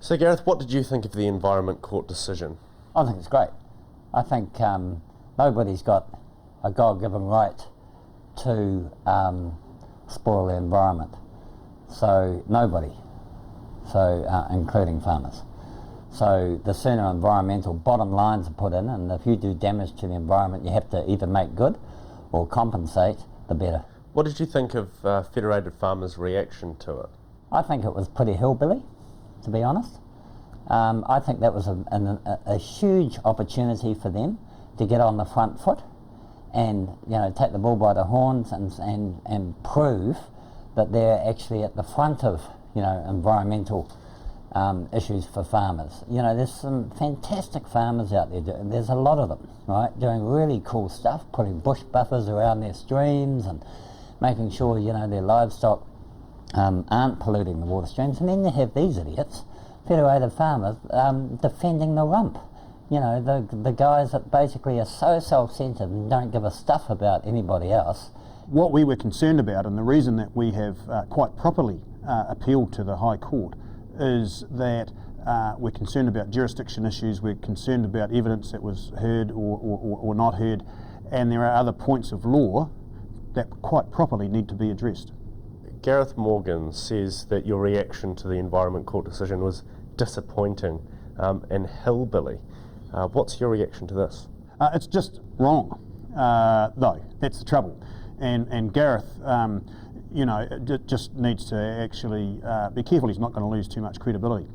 So Gareth, what did you think of the Environment Court decision? I think it's great. I think nobody's got a God-given right to spoil the environment. So nobody, including farmers. So the sooner environmental bottom lines are put in, and if you do damage to the environment you have to either make good or compensate, the better. What did you think of Federated Farmers' reaction to it? I think it was pretty hillbilly, to be honest. I think that was a huge opportunity for them to get on the front foot and take the bull by the horns and prove that they're actually at the front of environmental issues for farmers. There's some fantastic farmers out there. There's a lot of them, right, doing really cool stuff, putting bush buffers around their streams and making sure their livestock aren't polluting the water streams. And then you have these idiots, Federated Farmers, defending the rump. The guys that basically are so self-centred and don't give a stuff about anybody else. What we were concerned about, and the reason that we have quite properly appealed to the High Court, is that we're concerned about jurisdiction issues, we're concerned about evidence that was heard or not heard, and there are other points of law that quite properly need to be addressed. Gareth Morgan says that your reaction to the Environment Court decision was disappointing and hillbilly. What's your reaction to this? It's just wrong, though. That's the trouble. And Gareth, just needs to actually be careful he's not going to lose too much credibility.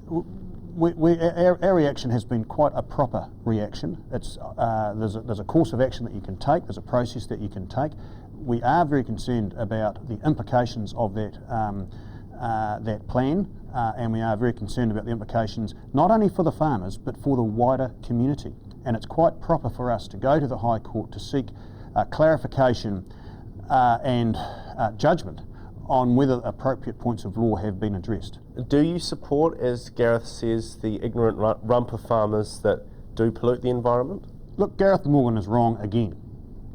Our reaction has been quite a proper reaction. There's a course of action that you can take, there's a process that you can take. We are very concerned about the implications of that plan, and we are very concerned about the implications not only for the farmers but for the wider community. And it's quite proper for us to go to the High Court to seek clarification and judgment on whether appropriate points of law have been addressed. Do you support, as Gareth says, the ignorant rump of farmers that do pollute the environment? Look, Gareth Morgan is wrong again.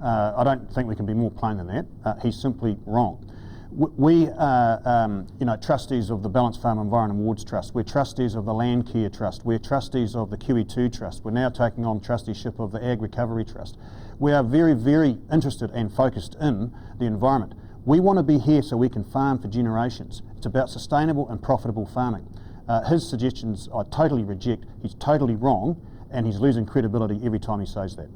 I don't think we can be more plain than that. He's simply wrong. We are trustees of the Balanced Farm Environment Awards Trust. We're trustees of the Land Care Trust. We're trustees of the Kiwi2 Trust. We're now taking on trusteeship of the Ag Recovery Trust. We are very, very interested and focused in the environment. We want to be here so we can farm for generations. It's about sustainable and profitable farming. His suggestions I totally reject. He's totally wrong, and he's losing credibility every time he says that.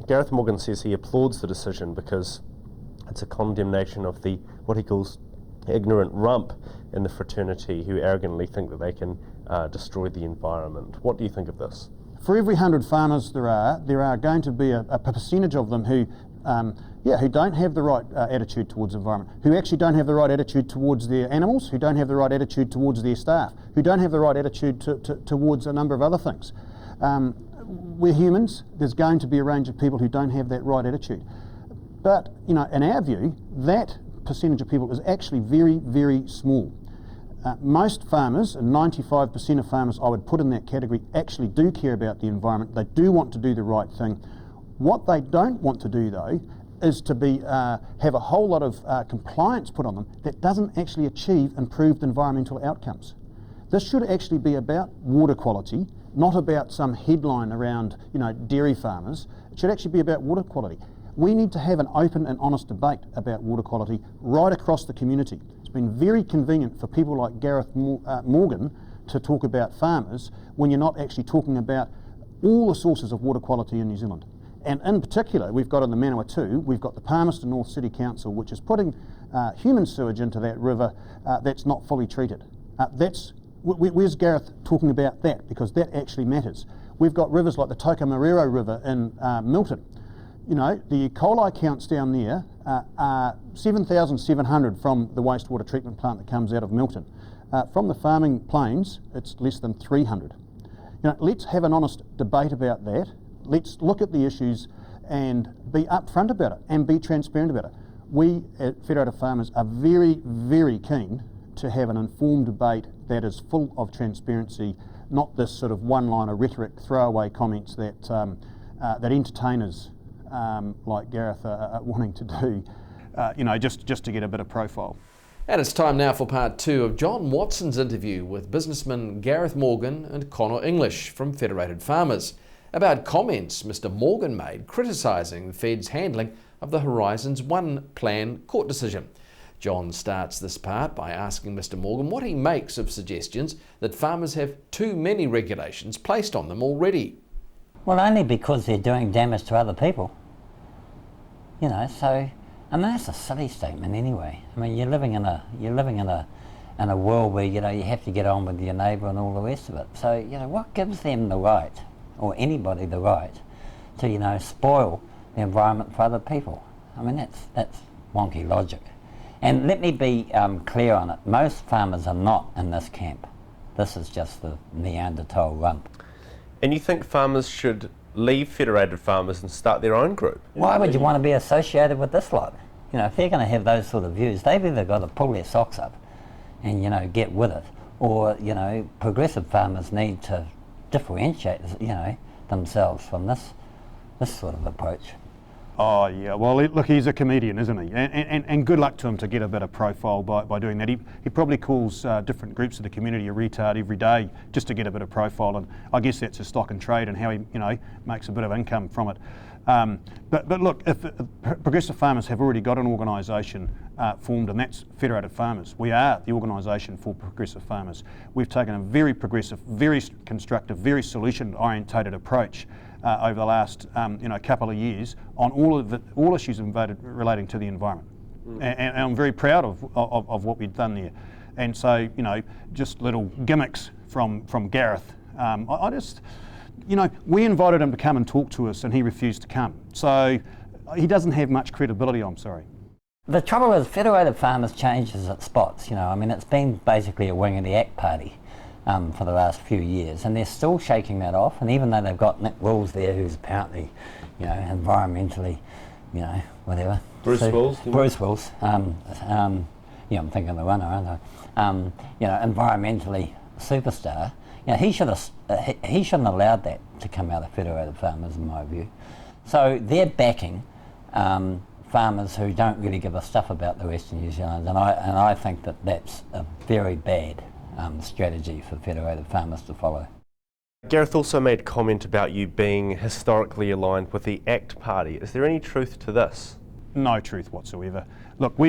Gareth Morgan says he applauds the decision because it's a condemnation of the what he calls ignorant rump in the fraternity who arrogantly think that they can destroy the environment. What do you think of this? For every 100 farmers there are going to be a percentage of them who don't have the right attitude towards the environment, who actually don't have the right attitude towards their animals, who don't have the right attitude towards their staff, who don't have the right attitude towards a number of other things. We're humans. There's going to be a range of people who don't have that right attitude. But, in our view, that percentage of people is actually very, very small. Most farmers, and 95% of farmers I would put in that category, actually do care about the environment. They do want to do the right thing. What they don't want to do, though, is to have a whole lot of compliance put on them that doesn't actually achieve improved environmental outcomes. This should actually be about water quality, not about some headline around dairy farmers. It should actually be about water quality. We need to have an open and honest debate about water quality right across the community. It's been very convenient for people like Gareth Morgan to talk about farmers when you're not actually talking about all the sources of water quality in New Zealand. And in particular, we've got in the Manawatu, we've got the Palmerston North City Council, which is putting human sewage into that river that's not fully treated. Where's Gareth talking about that? Because that actually matters. We've got rivers like the Tokomarero River in Milton. The E. coli counts down there are 7,700 from the wastewater treatment plant that comes out of Milton. From the farming plains, it's less than 300. Let's have an honest debate about that. Let's look at the issues and be upfront about it and be transparent about it. We at Federated Farmers are very, very keen to have an informed debate that is full of transparency, not this sort of one-liner rhetoric, throwaway comments that entertainers like Gareth are wanting to do, just to get a bit of profile. And it's time now for part 2 of John Watson's interview with businessman Gareth Morgan and Conor English from Federated Farmers about comments Mr Morgan made criticising the Fed's handling of the Horizons OnePlan court decision. John starts this part by asking Mr Morgan what he makes of suggestions that farmers have too many regulations placed on them already. Well, only because they're doing damage to other people. You know, so I mean that's a silly statement anyway. I mean you're living in a world where you have to get on with your neighbour and all the rest of it. So what gives them the right, or anybody the right, to spoil the environment for other people? I mean that's wonky logic. And let me be clear on it. Most farmers are not in this camp. This is just the Neanderthal rump. And you think farmers should leave Federated Farmers and start their own group? Why would you want to be associated with this lot? If they're going to have those sort of views, they've either got to pull their socks up and get with it, or progressive farmers need to differentiate themselves from this sort of approach. Oh yeah, well look, he's a comedian, isn't he? And good luck to him to get a better profile by doing that. He probably calls different groups of the community a retard every day just to get a bit of profile, and I guess that's his stock and trade and how he makes a bit of income from it. But look, if progressive farmers have already got an organisation formed, and that's Federated Farmers. We are the organisation for progressive farmers. We've taken a very progressive, very constructive, very solution-orientated approach over the last couple of years on all issues relating to the environment, and I'm very proud of what we've done there. And so just little gimmicks from Gareth. We invited him to come and talk to us, and he refused to come. So he doesn't have much credibility. I'm sorry. The trouble is, Federated Farmers changes its spots. I mean, it's been basically a wing of the ACT party for the last few years, and they're still shaking that off. And even though they've got Nick Wills there, who's apparently, environmentally, whatever. Bruce Wills. Bruce Wills. I'm thinking of the runner, aren't I? Environmentally superstar. He shouldn't have allowed that to come out of Federated Farmers, in my view. So they're backing farmers who don't really give a stuff about the Western New Zealand, and I think that that's a very bad strategy for Federated Farmers to follow. Gareth also made comment about you being historically aligned with the ACT party. Is there any truth to this? No truth whatsoever. Look, we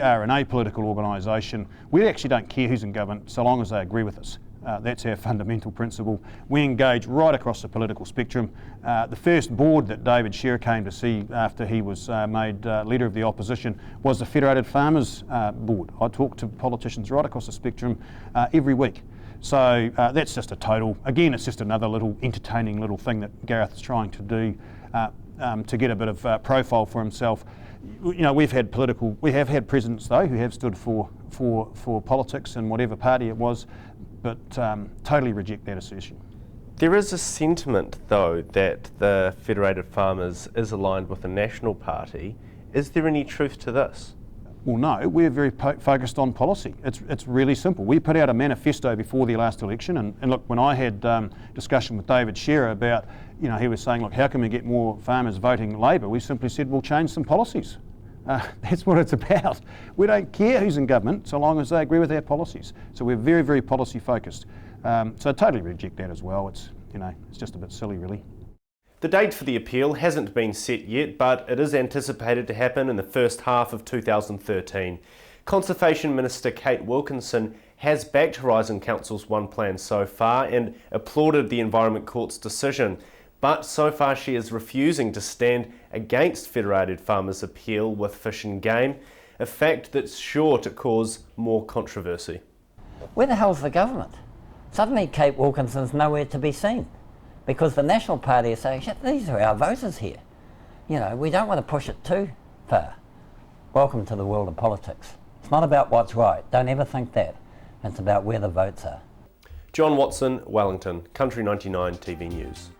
are an apolitical organisation. We actually don't care who's in government so long as they agree with us. That's our fundamental principle. We engage right across the political spectrum. The first board that David Shearer came to see after he was made leader of the opposition was the Federated Farmers board. I talk to politicians right across the spectrum every week. So that's just a total, again, it's just another little entertaining little thing that Gareth is trying to do to get a bit of profile for himself. We have had presidents though who have stood for politics and whatever party it was, but totally reject that assertion. There is a sentiment, though, that the Federated Farmers is aligned with the National Party. Is there any truth to this? Well, no, we're very focused on policy. It's really simple. We put out a manifesto before the last election, and look, when I had discussion with David Shearer about, he was saying, look, how can we get more farmers voting Labor? We simply said, we'll change some policies. That's what it's about. We don't care who's in government so long as they agree with our policies. So we're very, very policy focused. So I totally reject that as well. It's just a bit silly, really. The date for the appeal hasn't been set yet, but it is anticipated to happen in the first half of 2013. Conservation Minister Kate Wilkinson has backed Horizon Council's OnePlan so far and applauded the Environment Court's decision. But so far she is refusing to stand against Federated Farmers' appeal with Fish and Game, a fact that's sure to cause more controversy. Where the hell's the government? Suddenly Kate Wilkinson's nowhere to be seen, because the National Party is saying, shit, these are our voters here. We don't want to push it too far. Welcome to the world of politics. It's not about what's right. Don't ever think that. It's about where the votes are. John Watson, Wellington, Country 99 TV News.